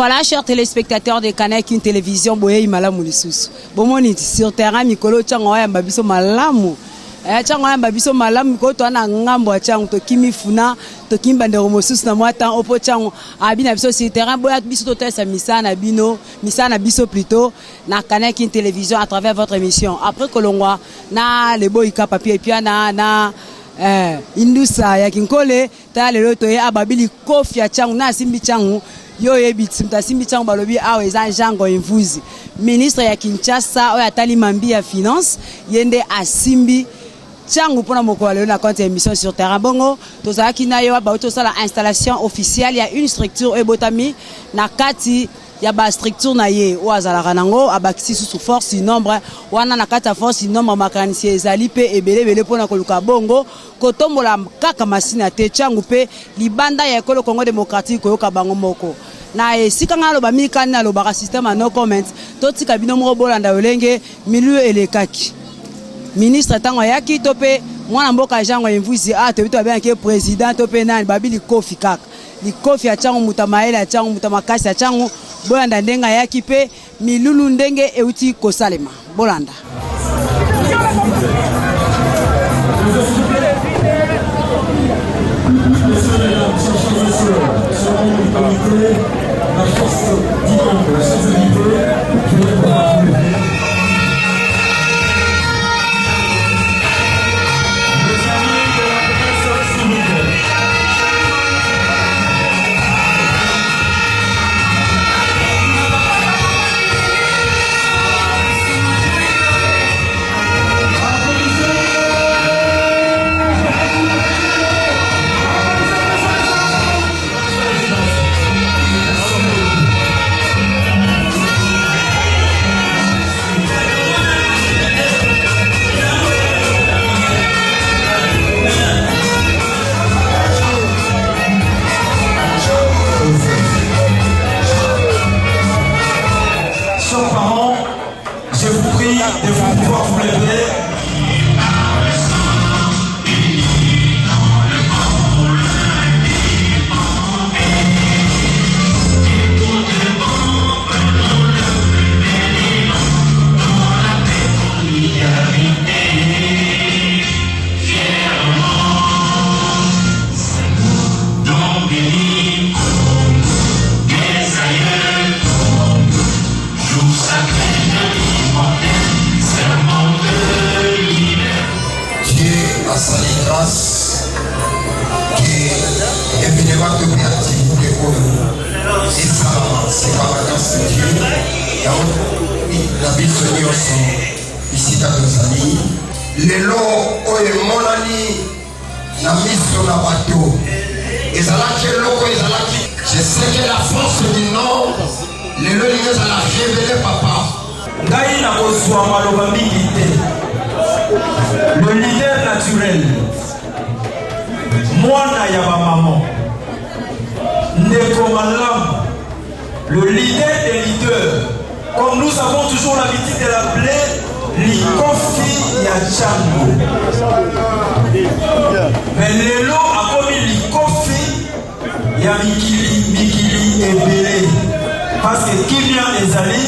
Voilà, chers téléspectateurs de Canal King Télévision, boye malamu lisusu. Bomoni sur terrain mikolo chango ya babiso malamu. Chango ya babiso malamu ko to na ngambo chango to kimi funa to kimba ndero mosusu na mwata opo chango abina biso sur terrain boya biso to tesa misana biso plutôt na Canal King Télévision à travers votre émission. Après kolongwa na le boyika papier puis na indusa ya kinkole ta lelo to ya babili kofi ya chango na simbi chango yo yebiti mtasimbi chango balobi awe za jango imvuzi ministre ya Kinshasa oya tali mambi ya finance yende asimbi chango pona moko lelo na compte émission sur terrain bongo tozaki na yo ba to sala installation officielle ya une structure ebotami na kati ya ba structure na ye oazala ranango abakisi sous force nombre wana na kata force nombre makanisi ezali pe ebele pona koluka bongo kotombola kaka masina te changu pe libanda ya ekolo Congo démocratique koyoka bango moko na esika ngalo ba mikani na lobaka système no comment totika bino mo bolanda olenge milieu elekaki ministre tango yaki tope mwana mboka jango imvuzi tebito bien ke président tope nani babili kofi kaka likofi ya chango mutamaela ya chango mutamakasi ya chango bolanda ndenga yaki pe milulu ndenge euti kosalema bolanda la force divine, la sensibilité qui est pour la communauté. Les amis de la presse civile. De vous pouvoir vous lever. Ici dans Tanzanie, les lots oye monani na mission na bateau. Ezalaki loko ezalaki. Je sais que la force du Nord, les lots ils a révélé papa. Ngai na kozwa maloba mingi te. Le leader naturel. Mwana ya ba maman. Ndeko malamu. Le leader des leaders. Comme nous avons toujours l'habitude de l'appeler Likofi Yachango. Mais Lelo a commis Likofi Mikili et Belé. Parce que Kimia Ezali,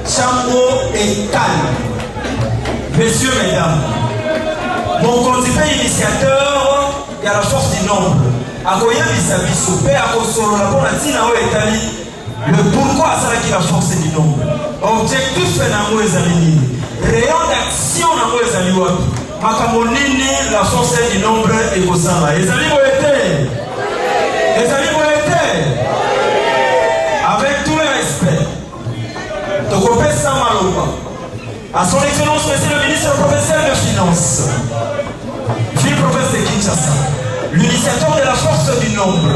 Chango et Kal. Messieurs, mesdames, mon conseiller initiateur, il y a la force du nombre. Akoya Bisabi Soupé, Akosolo, la Bonatina ou Etali. Le pourquoi ça qui la force du nombre. Objectif c'est la rayon d'action dans les amis. Makamonini la force du nombre et au sein là. Les amis avec tout le respect. Donc à son excellence monsieur le ministre professeur de finances, ville province de Kinshasa, l'initiateur de la force du nombre.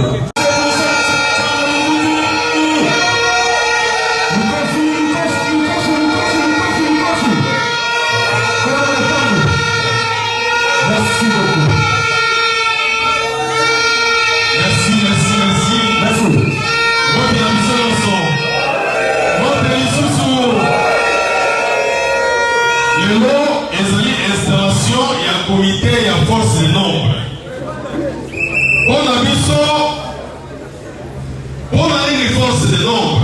Comité et à force de nombre. On a mis ça, on a une force de nombre.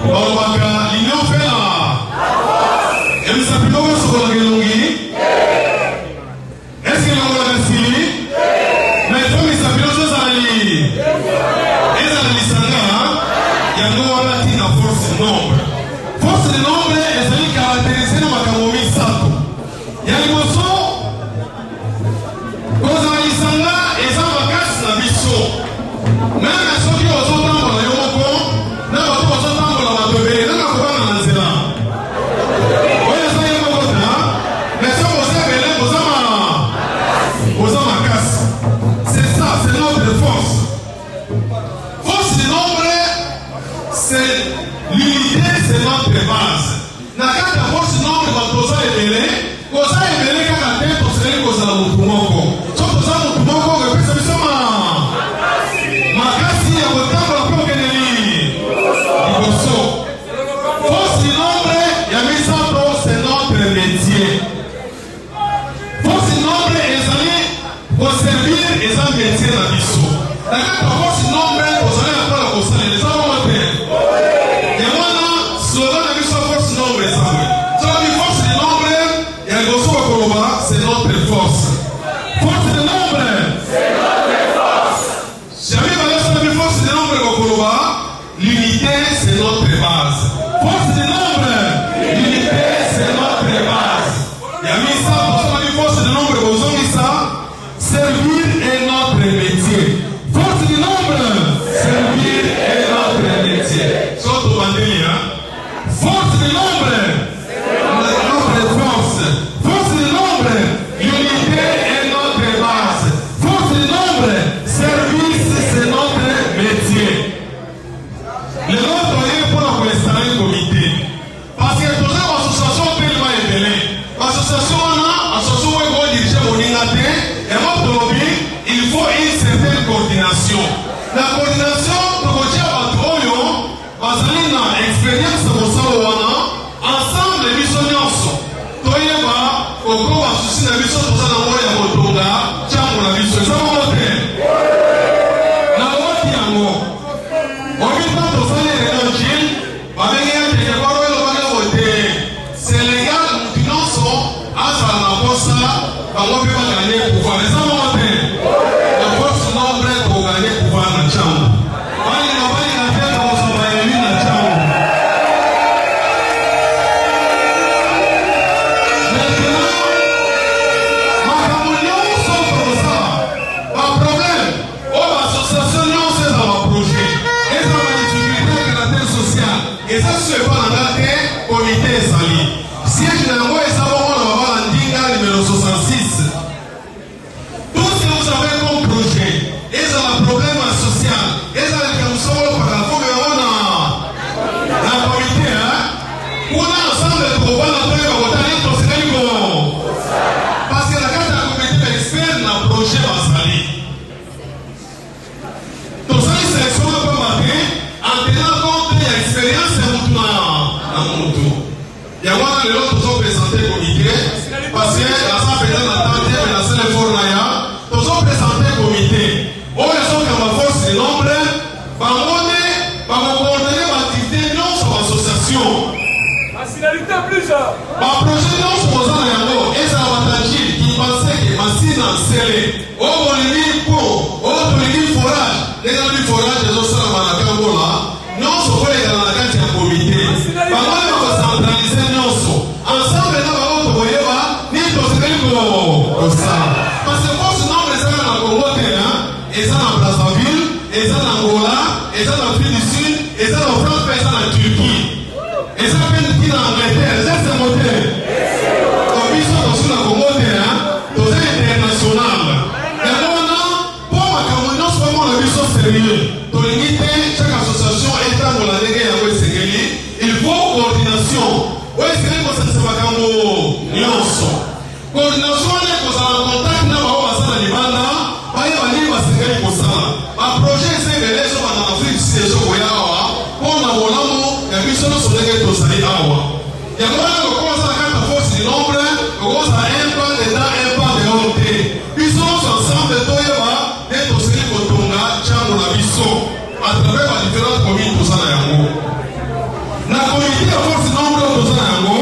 balobaka l'union fait la emisapino kosokolaka elongi eske elongolaka sili mais fo misapino so ezala lisanga yango wana tina force de nombre. Force de nombre ezali caractérisé na makambo misato. Ya liboso kozala lisanga eza makasi na biso meme soki ozotambola yo moko na bato bazotambola bato ebele nanga kobanga na nzela oyo eza ye moko ta mais soki oza ebele oza makasi. C'est ça, c'est notre force. Force de nombre, c'est l'unité, c'est notre base. Na kati ya force de nombre bato oza ebele kaka te toseli kozala motu moko. So toza motu moko epesa biso makasi ya kotambola mpe okendeli liboso. Force du nombre ya misato c'est notre métier. Force du nombre ezali koservir eza métier na biso. Na kati ya force du nombre ozali akola kosalela eza moko te. Yango wana slogan na biso force du nombre ezali soki force du nombre ya liboso bakoloba c'est notre force. Force du nombre jamais balosana force du nombre bakoloba l'unité c'est notre base. Force du nombre l'unité c'est notre base. Ya misa bosana force du nombre bozongisa servir est notre métier. Force du nombre servir est notre métier. Soto bandeli hein. Force du nombre notre force. Force du nombre l'unité est notre base. Force du nombre service c'est notre métier. Le nôtre est pour la installer un comité. Parce que toute l'association tellement ébélée. L'association est pour diriger mon ingate. Et moi, pour lobby, il faut une certaine coordination. La coordination, pour que tu aies une expérience de ensemble, les missions. Toyeba, au cours de souci de mission, tout ça dans le Motonga, tiens, pour la mission. Ça va monter. La loi qui a mot. On vit pas de faire les évangiles, avec un qui est pas voté. C'est légal, nous finançons, à ça, la force, on peut pas gagner pour pouvoir. Les hommes monter. La force nombre pour gagner pour pouvoir dans le champ. Allez, on va y aller dans son baïli dans le champ. Et ça, c'est pas dans la comité sali. Si je n'ai pas ça, on va voir l'Andinga numéro 66. Tout ce que vous avez comme projet, et ça un problème social, et ça les comme ça, par rapport à la comité, on a ensemble de pouvoir la faire au Tani pour se dire parce que la carte de la comité expert n'a projet à sali. Tout ça, ils sélectionnent pas matin en tenant compte de l'expérience de Moutouna. Il y a moi les autres qui sont présentés au comité parce que la salle est dans la tente et la salle est fort là. Ils sont présentés au comité. Oh, ils sont comme la force du nombre. Par coordonner l'activité non sur l'association. Par projet non sur les gens et ça avantage qui pensaient que machine en scellé. Oh, on est pour. Oh, on est forage. Les gens du forage, les autres sont à la cambola. Non, ce sont les gens dans la carte du comité. Par contre, on va centraliser non. Ensemble, les gens vont te voir, ni te faire comme ça. Parce que force nombre, ils sont dans le Congo, ils sont dans Brazzaville, ils sont dans Angola, ils sont dans l'Afrique du Sud, ils sont en France, ils sont en Turquie. Ils sont en Angleterre, ils sont en moteur. Donc, ils sont dans le Congo, dans international. Et maintenant, pour ma communauté, c'est vraiment la mission sérieuse. Dans l'unité, chaque association est dans la dégaine à Ouest il faut coordination. Ouest Séguéli, c'est un macambo nyonso. Coordination, c'est un contact na ba basala libanda, ba ya bali ba Séguéli kosala. Ba projet Séguéli so ba na Afrique c'est so koyawa, pour na bolamo ya biso no solenge to sali awa. Ya mwana ko kosa kata force du nombre, ko kosa un pas de temps, un pas de honte. Biso ensemble toyeba, et to sali kotonga chango na biso à travers les différentes communes to sala yango. comité ya force nombre toza na yango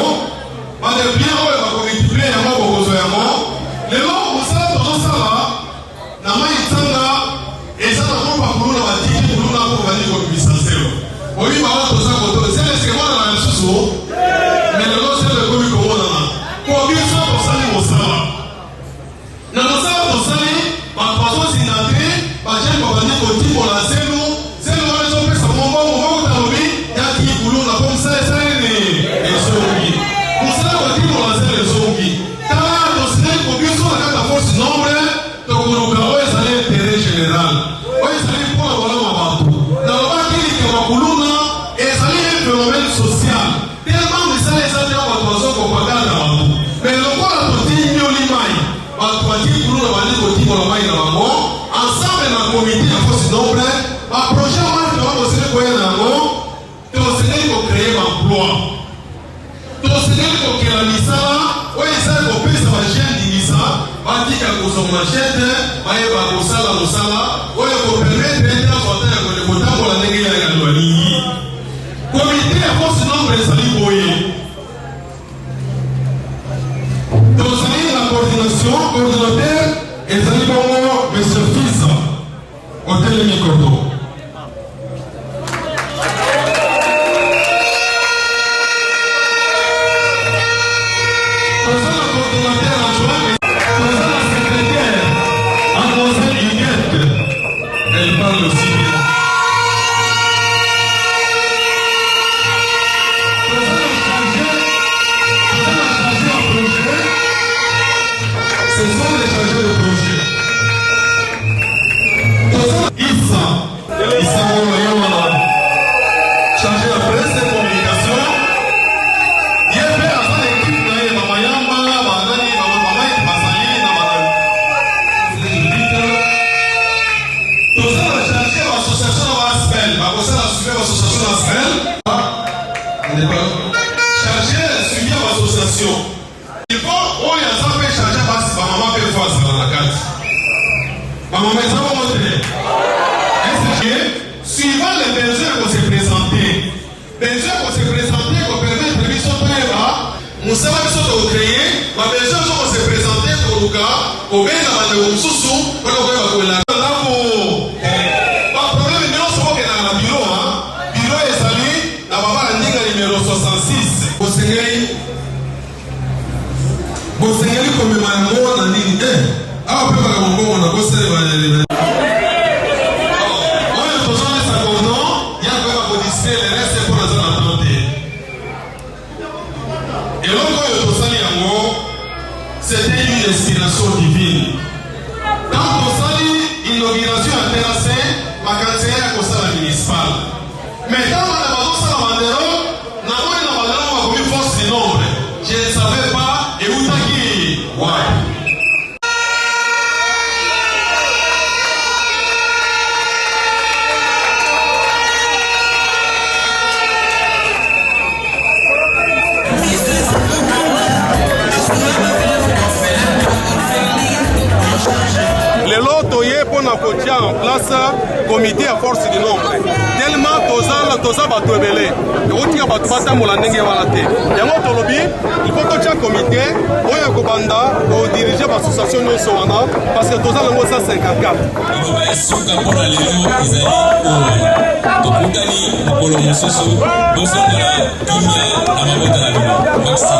bade bien oyo bakomultiplie yango bokozwa yango lelo mosala tozosala na mai nzanga eza na komba kuluna batiki kuluna mpo bandi kobimisa zelo oyi bawa toza koto seleske mwana na lisusu me lelo selo ekomi komonana po biso tosali mosala na mosala tosali bato bazozinda te bajene babandi kotimola zelo wana ezopesa mombongo mokotalobi yaki kuluna po mosala esalini ezongi mosala kotimola zelo ezongi tala tosinai kobiso na kata force nombre tokoluka oyo ezali interet général oyo ezali mpona kolama bato nalobaki likama kuluna ezali un phénomène social tellement misala eza te bato bazokopagana na bato me lokola totimioli mai bato bati kuluna bandi kotimola mai na bango ensemble na comité ya force nombre baprojet maki na bakosengeli koya na yango tosengeli kocreye baemploi tosengeli kokela misala oyo ezali kopesa bagene dimisa batika kozwa machete bayeba kosala mosala oyo kopermetre ete azwata ya kotambola ndenge ya balingi komite ya force nombre ezali boye tozali na coordination coordinateur ezali bongo monsieur Fisa otelemi kordo elle parle aussi bien. Ce sont les chargés de projet. Issa Molayama, chargé de presse et communication. Il y a fait avant l'équipe de Mamayamba, Badani, Mamamay, Masali, Namadani. Nous allons chercher l'association Aspel. L'association Aspel. Chercher le suivi de l'association. Il faut, on y a ça fait chercher parce que maman fait face dans la carte. Maman, mais ça va montrer. Suivant les besoins qu'on s'est présentés, qu'on permet de mise au point là, nous savons que nous avons créé, les besoins qu'on s'est présentés pour le cas, au bien dans le sous-sous, pour le cas, Bosengeli komema yango na nini awa mpe bakamongongo na boselema oyo tozonesa kono yako bakodispe le reste mpo naza na temps te eloko oyo tosali yango c'était une inspiration divine tant tosali inauguration ya terrasse bakanseya ya kosala municipal mais ntango na bazosala bandero namoni na bandero bakomi force du nombre je ne savais pas eutaki wapi. Lelo toye pona kotia en place comité à force du nombre tellement toza bato ebele ekotika bato batambola ndenge wana te yango tolobi il faut totia comité oyo ekobanda kodirige bassociation nyonso wana parce que toza nango 154 esuka mpona lelo ezali oyo tokutani mokolo mosusu bosongola kimia na mabota na bino merci.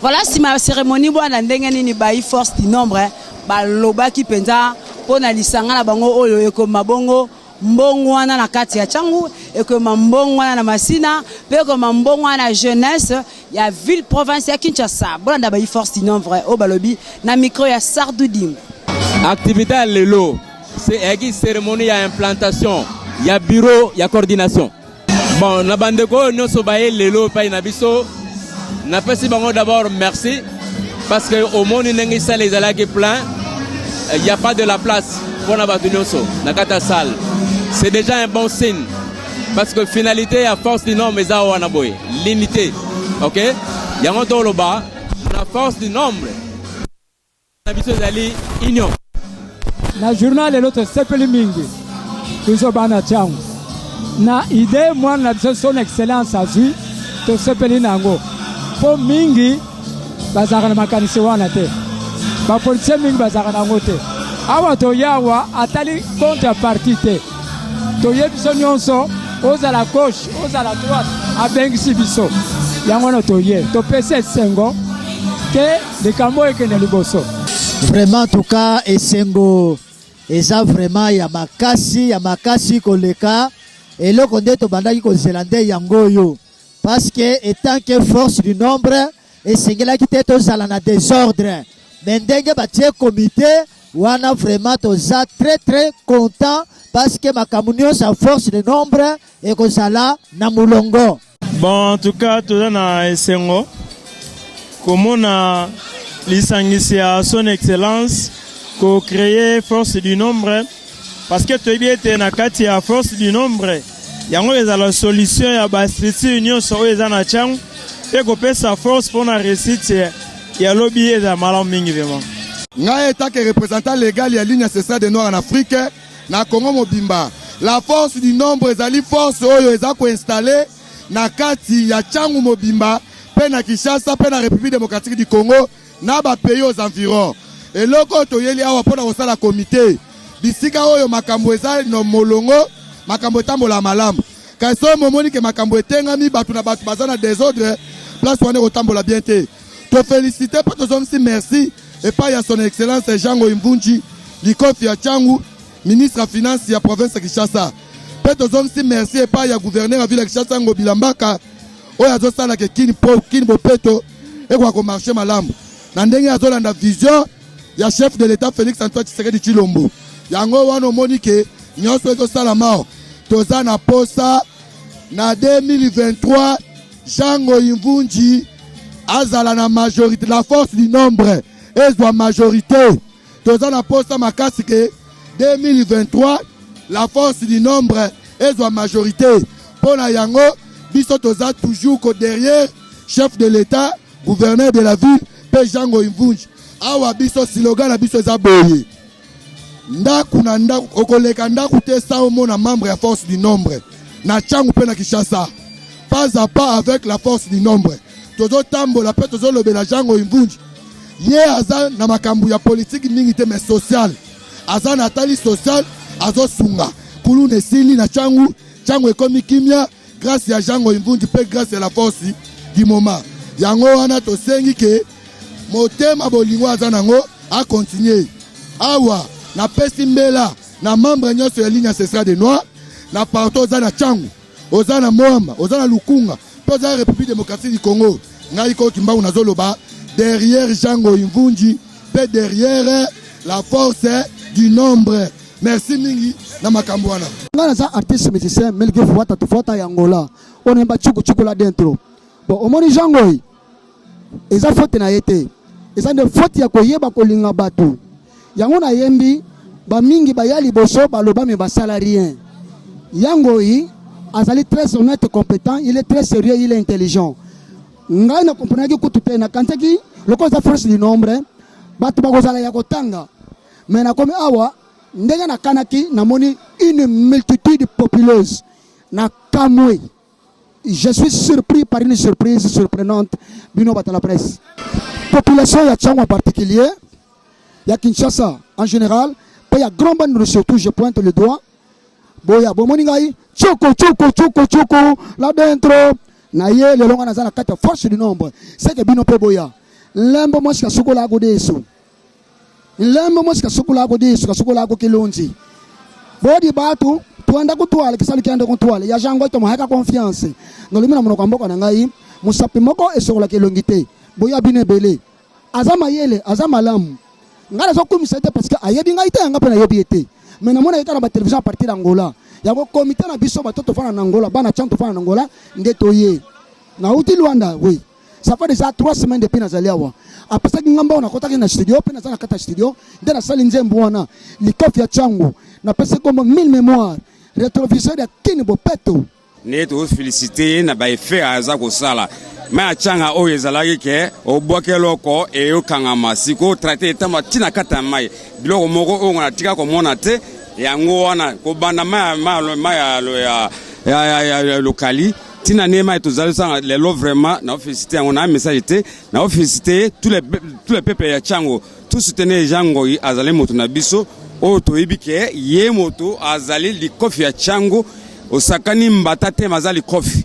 Voilà, si ma cérémonie bwana ndenge nini bayi force du nombre balobaki penza pona lisanga na bango oyo ekoma bongo mbongo wana na kati ya changu ekoma mbongo wana na masina pe ekoma mbongo wana na jeunesse ya ville province ya Kinshasa bwana bayi force du nombre o balobi na micro ya Sardoudi. Activité à lelo c'est une cérémonie ya implantation ya bureau ya coordination bon na bandeko nyonso baye lelo pa na biso na pesi bango d'abord merci parce que au monde ndenge ça les alaki plein il y a pas de la place pour na batu nyonso na kata salle c'est déjà un bon signe parce que finalité à force du nombre eza wana boy l'unité OK yango toloba la force du nombre na biso ezali union na journal l'autre sepeli mingi tuzo bana changu na idée moi na biso son excellence azwi tosepeli nango po mingi bazalaka na makanisi wana te bapolitisien mingi bazalaka nango te awa toyawa atali contrepartie te toyebi biso nyonso ozala gauche ozala droite abengisi biso yango na toye topesi esengo ke likambo ekende liboso. Vraiment en tout cas esengo eza vraiment ya makasi koleka eloko nde tobandaki kozela nde yango oyo parce que étant que force du nombre esengelaki te tozala na désordre mais ndenge batie comité wana vraiment toza très content parce que makambo nyonso ya force du nombre ekozala na mulongo. Bon, en tout cas toza na esengo komona lisangisi ya son excellence ko créer force du nombre parce que toyebi ete na kati ya force du nombre yango ezala solution ya bastructure nyonso oyo eza na ntiango mpe kopesa force mpo na réussite ya lobi eza malamu mingi vraiment. Ngai etake représentant légal ya ligne ancestral de Nord en Afrique na Congo mobimba la force du nombre ezali force oyo eza koinstalle na kati ya ntiango mobimba mpe na Kinshasa mpe na République démocratique du Congo na bapays aux environs. Eloko toyeli awa mpona kosala komite bisika oyo makambo eza no molongo makambo etambola malamu kasi oyo momoni ke makambo etengami bato na bato baza na désordre place wana kotambola bien te tofélicite mpo tozongisi merci epai ya son excellence Jango Imvunji likofi ya ntiangu ministre ya finance ya province ya Kinshasa mpe tozongisi merci epai ya gouverneur ya ville ya Kinshasa Ngo Bilambaka oyo azosalaka kini bopeto ekoka komarche malamu na ndenge azolanda vision ya chef de l'état Félix Antoine Tshisekedi Tshilombo yango wana omoni ke nyonso ezosalama toza na posa na 2023 Jango Imvunji azala na majorité la force du nombre ezwa majorité toza na posa makasi ke 2023 la force du nombre ezwa majorité pona yango biso toza toujours ko derrière chef de l'état gouverneur de la ville pe Jango Imvunji awa biso slogan na biso eza boye ndaku na ndaku okoleka ndaku te sa omona membre ya force du nombre na ntiango mpe na Kinshasa pas à pas avec la force du nombre tozotambola mpe tozolobela Jango Imvunji ye aza na makambo ya politique mingi te mais social aza na tali social azosunga kuluna esili na ntiango ekomi kimia grâce ya Jango Imvunji mpe grâce ya la force du moment yango wana tosengi ke motema bolingo aza nango a continuer awa na pesi mbela na membre nyonso ya ligne ancestral de Noir na partout oza na ntiango oza na Moamba oza na Lukunga mpe oza na République démocratique du Congo ngai koki mbangu nazoloba derrière Jango Imvunji mpe derrière la force du nombre. Merci mingi na makambo wana ngana za artiste musicien melge fuata tufuata yangola onemba chuku la dentro bon omoni Jango eza faute na yete eza de faute ya koyeba kolinga bato yango na yembi ba mingi bayali boso baloba me basala rien yango azali très honnête compétent il est très sérieux il est intelligent ngai na comprendre ki kutu na kantaki loko za force du nombre bato bakozala ya kotanga mais na komi awa ndenge na kanaki na moni une multitude populeuse na kamwe. Je suis surpris par une surprise surprenante bino bata la presse. Population ya Tchang en particulier, ya Kinshasa en général, il y a grand bande surtout, je pointe le doigt. Boya bomoni ngai choko là dentro na ye le longa na kata force du nombre. C'est que bino pe boya. Lembo mo ska sokola go deso. Lembo mo ska sokola go deso, ska sokola go kilonzi. Bodi batu tuanda kutwala kisali kianda kutwala ya Jango to mahaka confiance no limina monoko mboka na ngai musapi moko esokola kelongite boya bine bele azama yele azama lamu ngala so komisa te parce que ayebi ngai te ngapa na yebi ete mais na mona etana ba télévision à partir d'Angola ya ko comité na biso batoto fana na Angola bana chanto fana na Angola ndetoye na uti Luanda oui ça fait déjà 3 semaines depuis nazaliawa après ça ngamba on a kotaki na studio pe na sana kata studio ndena sali nzembo wana likofi ya changu na pesa comme 1000 mémoires rétroviseur ya kini bopeto neto féliciter na ba effet aza ko sala ma changa o ezalaki ke o bokeloko e o kangama siko traiter tama tina kata mai biloko moko o ngona tika ko mona te yango wana ko banda ma ya ya lokali tina nema etozali sanga lelo vraiment na féliciter on a un message été na féliciter tous les peuples ya Tchango tout soutenir Jango azali moto na biso o toyibike ye moto azali likofi ya Tchango osakani mbata te mazali kofi.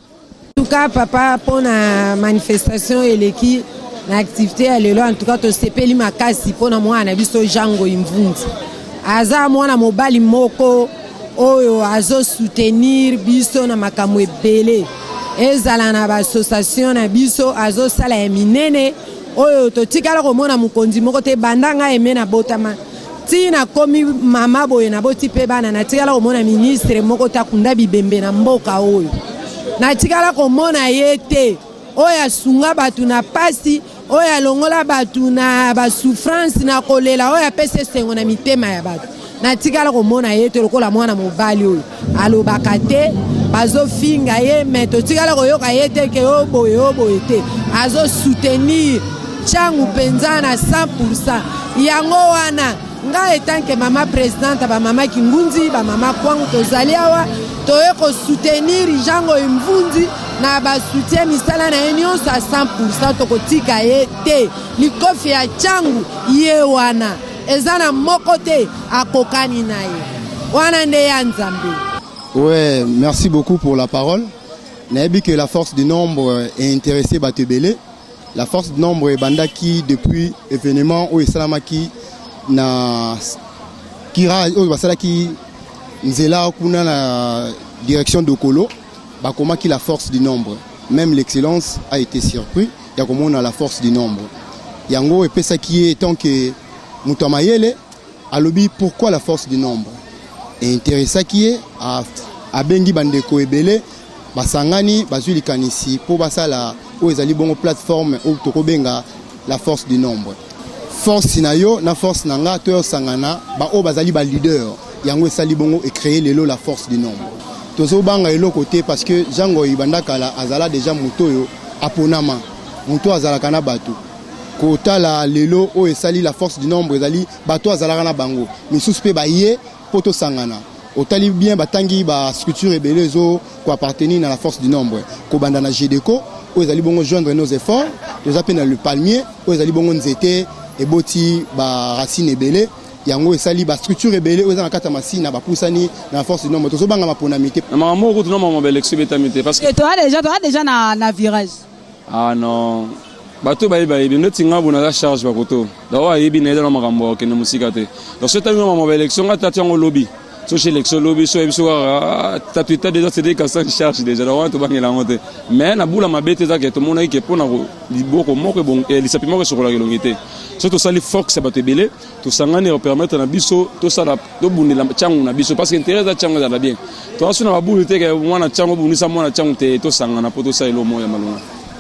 En tout cas papa pour la manifestation eleki na activité ya lelo en tout cas to sepeli makasi pona mwana biso Jango imvunzi aza mwana mobali moko oyo azo soutenir biso na makambo ebele ezala na ba association na biso azo sala ya minene oyo totikala komona mukonzi moko te bandanga emena botama tina komi mama boye na boti pe bana natikala komona ministre moko takunda bibembe na mboka oyo natikala komona yete oya sunga batu na pasi oya longola batu na ba souffrance na kolela oya pese sengo na mitema ya batu natikala komona yete lokola mwana mobali oyo alobaka te bazofinga ye mais totikala koyoka yete ke oboye te azo soutenir Tchango penza na 100%. Yango wana nga etanke mama présidente ba mama Kingunzi ba mama Kwangu tozali awa toye ko soutenir Jango imvunzi na ba soutien misala na union sa 100% tokotika ye te likofi ya Tchango ye wana ezana moko te akokani na ye wana nde ya Nzambe. Ouais, merci beaucoup pour la parole. Nabi que la force du nombre est intéressée Batebele. La force du nombre est banda qui depuis événement au Islamaki na kira au basala qui nzela kuna na direction de Kolo ba comment qui la force du nombre. Même l'excellence a été surpris ya comment on a la force du nombre. Yango et pesa qui est tant que Mutamayele a lobby pourquoi la force du nombre. Et intéressant qui est à bengi bandeko ebele basangani bazuli kanisi po basala o ezali bongo plateforme o tokobenga la force du nombre. Force sinayo na force nanga to sangana ba o bazali ba leader yango esali bongo et créer lelo la force du nombre. Tozo banga elo côté parce que Jango ibanda kala azala déjà mutoyo aponama muto azala kana batu kota la lelo o esali la force du nombre ezali bato azala kana bango misusu pe ba ye poto sangana otali bien batangi ba structure ebelezo ko appartenir à la force du nombre ko banda na GDECO o ezali bongo joindre nos efforts nous appelle dans le palmier o ezali bongo nzete eboti ba racine ebele yango esali ba structure ebele o ezana kata masina ba pusani na la force du nombre tozo banga maponamité na mama ko tuna mama belection betamité parce que toi déjà na virage ah non bato bayebi notinga bona la charge bakoto dawa yebi na eda na makambo ke na musika te donc ce temps mama belection ngata tiango lobby so chez l'élection lobby so ebiso tatuita déjà c'est des casses charge déjà dawa to bangela ngote mais na bula mabete za ke to mona ke pona liboko moko bon lisapimo ke sokola kelongite so to sali fox bato ebele to sangane o permettre na biso to sala to bundela Tchango na biso parce que intérêt za Tchango za bien to asuna babulu te ke mwana Tchango bunisa mwana Tchango te to sangana po to sa elo moya malunga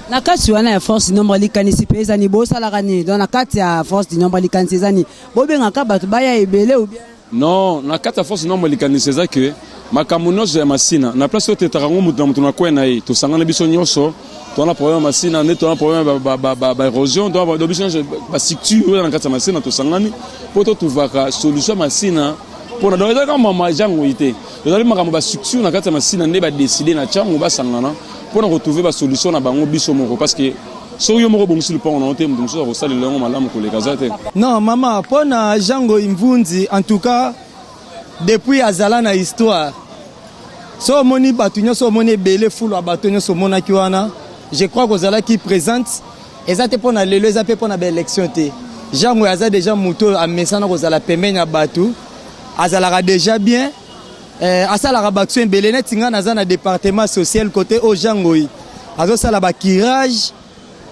na kati wana ya force du nombre likanisi pe ezani bosalaka nini donc na kati ya force du nombre likanisi ezani bobengaka bato baya ebele ou bien non na kati ya force du nombre likanisi eza ke makambo nyonso ya masina na place oyo tetaka ngo mutu na kwena na ye tosangana biso nyonso tona problème masina nde tona problème ba érosion donc ba biso ba structure na kati ya masina tosangani po to tuvaka solution masina pona donc eza kama mama Jango ite ezali makambo ba structure na kati ya masina nde ba décider na Tchango basangana pour retrouver la solution na bango biso moko parce que so yo moko bongisi le pont on te mutu so sala le malamu ko le kazate non maman pona Jango imvunzi en tout cas depuis azala na histoire so moni batunyo so moni belé fulu batunyo so mona kiwana je crois que zala qui présente ezate pona lelo ezape pona ba élection te Jango aza déjà muto a mesana ko zala pembenya batu azala déjà bien asala rabaction belé netinga naza na département social côté au Jango azo sala ba kirage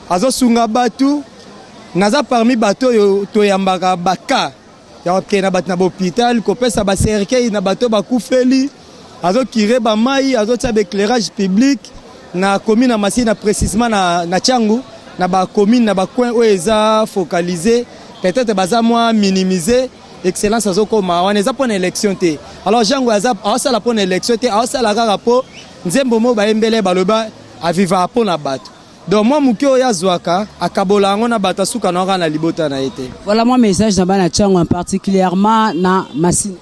azo sunga batu naza parmi bato yo to yambaka baka ya okena bat na hôpital ko pesa ba cercueil na bato ba kufeli azo kire ba mai azo tia éclairage public na commune Masina précisément na Tchango na ba commune na ba coin où eza focalisé peut-être baza moins minimiser excellence azokoma wana eza pona élection te alors Jango aza asala pona élection te asala kaka po nzembo mo ba embele baloba aviva pona bato donc moi mukio ya zwaka akabola ngo na bato suka na na libota na été voilà mon message na bana Tchango en particulièrement na Masina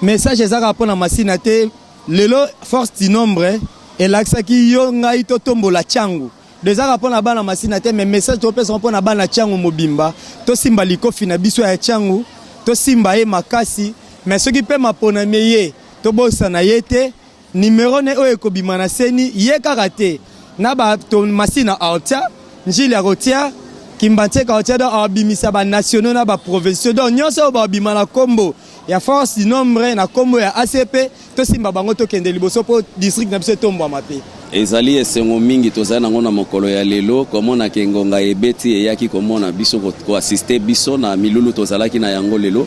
message ezaka pona Masina te lelo force du nombre elakisaki yo ngai totombola tiango déjà rapport na bana masina te mais message to pesa rapport na bana tiango mobimba to simba likofi na biso ya tiango to simba ye makasi mais soki pe mapona meye to bosa na yete numéro ne oyo ekobima na seni ye kaka te na ba to masina altia njili ya rotia kimbantie ka rotia do abimisa ba nationaux na ba provinciaux donc nyonso ba bima na kombo ya force du nombre na kombo ya ACP to simba bango to kende liboso po district na biso tombo mape ezali esengo mingi tozali nango na mokolo ya lelo komona ke ngonga ebeti eyaki komona biso ko assister biso na milulu tozalaki na yango lelo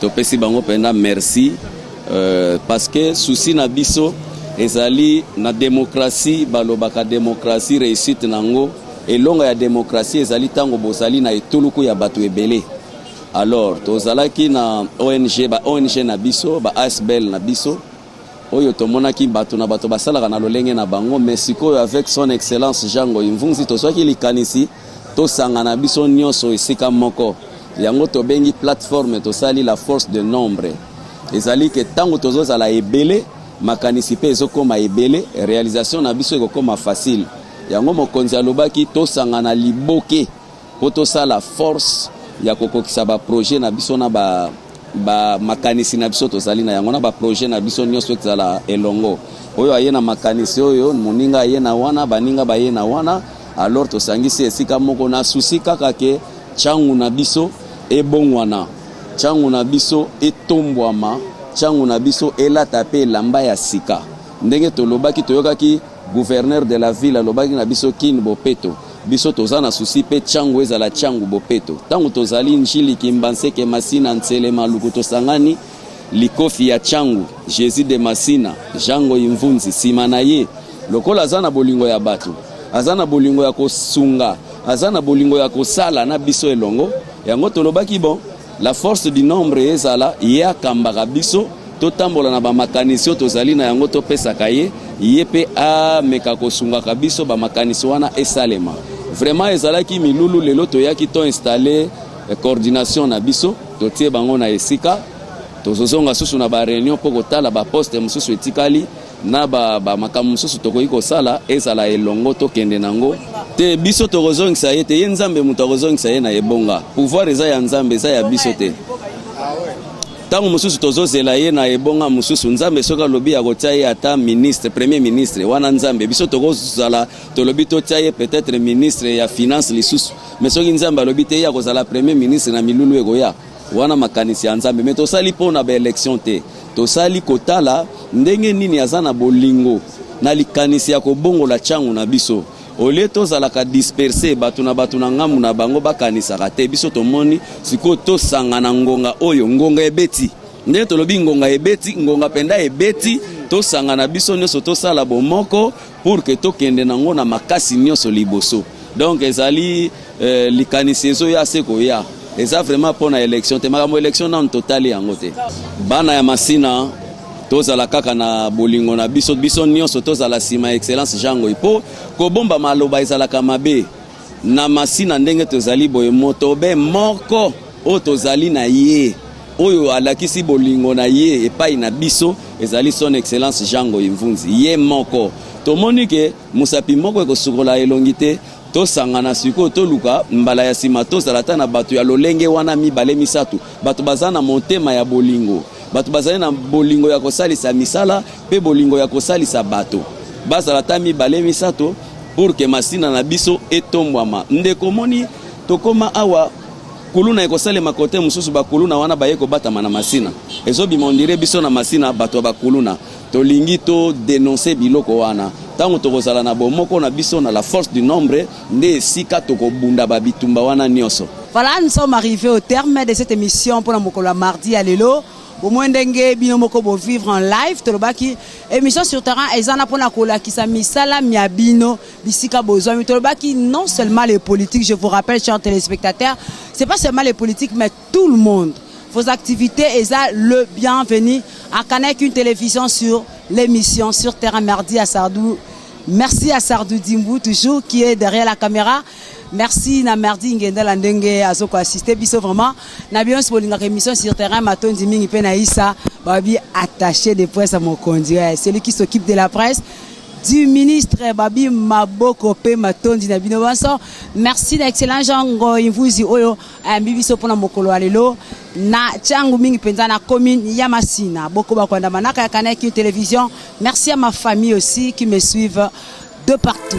topesi bango penda merci parce que souci na biso ezali na démocratie balobaka démocratie réussite nango elonga ya démocratie ezali tango bozali na etuluku ya bato ebele alors tozalaki na ONG na biso ba ASBL na biso oyo tomonaki bato na bato basalaka na lolenge na bango mais sikoyo avec son excellence Jango Imvunzi tozwaki likanisi tosanga na biso nyonso esika moko yango tobengi plateforme tosali la force de nombre ezali ke tango tozozala ebele makanisi pe ezokoma ebele réalisation na biso ekokoma facile yango mokonzi alobaki tosanga na liboke po tosala force ya kokokisa ba projet na biso na ba makanisi na biso tozali na yango na ba projet na biso nyonso ezala elongo oyo ayena makanisi oyo moninga ayena wana baninga bayena wana alors tosangisi esika moko na susi kaka ke changu na biso ebongwana changu na biso etombwama changu na biso elata pe lamba ya sika ndenge tolobaki toyokaki gouverneur de la ville alobaki na biso kin bopeto biso tozana susi pe changu ezala changu bopeto tangu tozali njili kimbanseke masina ntsele maluku tosangani likofi ya changu Jésus de Masina Jango Imvunzi simana ye lokola azana bolingo ya bato azana bolingo ya kosunga azana bolingo ya kosala na biso elongo yango tolobaki bon la force du nombre ezala ya kambaka biso totambola na ba makanisio tozali na yango topesaka ye yepe a meka kosunga kabiso ba makanisio wana esalema vraiment ezalaki milulu lelo toyaki to installer coordination na biso totie bango na esika tozozonga susu na ba réunion poko tala ba poste mususu etikali na ba makamu mususu tokoki kosala ezala elongo to kende nango te biso tokozongisa ye te ye nzambe mutu akozongisa ye na ebonga pouvoir eza ya nzambe eza ya biso te tango mususu tozozela ye na ebonga mususu nzambe soka lobi ya kotia ye ata ministre premier ministre wana nzambe biso tokozala tolobi totia ye peut-être ministre ya finance lisusu mais soki nzambe alobi te ya kozala premier ministre na milulu ekoya wana makanisi ya nzambe mais tosali pona ba élection te tosali kotala ndenge nini azana bolingo na likanisi ya kobongola changu na biso ole tozalaka disperser batu na ngamu na bango bakanisaka te biso tomoni siko tosanga na ngonga oyo ngonga ebeti ndenge tolobi ngonga ebeti ngonga penda ebeti tosanga na biso nyonso tosala bomoko pour que tokende nango na makasi nyonso liboso donc ezali likanisi ezo ya seko ya eza vraiment pona élection te makambo élection na totali yango te bana ya masina tozala kaka na bolingo na biso nyonso tozala sima excellence Jango ipo kobomba maloba ezalaka mabe na masina ndenge tozali boye moto be moko o tozali na ye oyo alakisi bolingo na ye epai na biso ezali son excellence Jango Imvunzi ye moko tomoni ke musapi moko ekosukola elongi te tosanga na siko toluka mbala ya sima tozala ta na bato ya lolenge wana mibale misatu bato bazana motema ya bolingo bato bazali na bolingo ya kosalisa misala pe bolingo ya kosalisa bato bazala ta mibale misato pour que masina na biso etombwama ndeko moni tokoma awa kuluna ekosalema kote mususu bakuluna wana bayeko batama na masina ezobima ondire biso na masina bato bakuluna tolingi to dénoncer biloko wana tango tokozala na bomoko na biso na la force du nombre nde esika tokobunda babitumba wana nyonso. Voilà, nous sommes arrivés au terme de cette émission pour la mokolo mardi à lelo. Au moins d'engue binomoko bo vivre en live tolobaki émission sur terrain ezana pona kola kisa misala miabino bisika besoin tolobaki non seulement les politiques, je vous rappelle chers téléspectateurs, c'est pas seulement les politiques mais tout le monde. Vos activités eza le bienvenu à Kanek une télévision sur l'émission sur terrain mardi à Sardou. Merci à Sardou Dimbou toujours qui est derrière la caméra. merci na Mardi Ngendela ndenge azoko assister biso vraiment na bien bolinga émission sur terrain matondi mingi pe na Issa babi attaché de presse à mon conduit celui qui s'occupe de la presse du ministre Babi Maboko pe matondi na bino banso merci d'excellent Jango Imvuzi oyo ambibiso pona mokolo alelo na changu mingi penza na commune ya Masina boko bakwanda manaka ya Kaneki télévision merci à ma famille aussi qui me suivent de partout.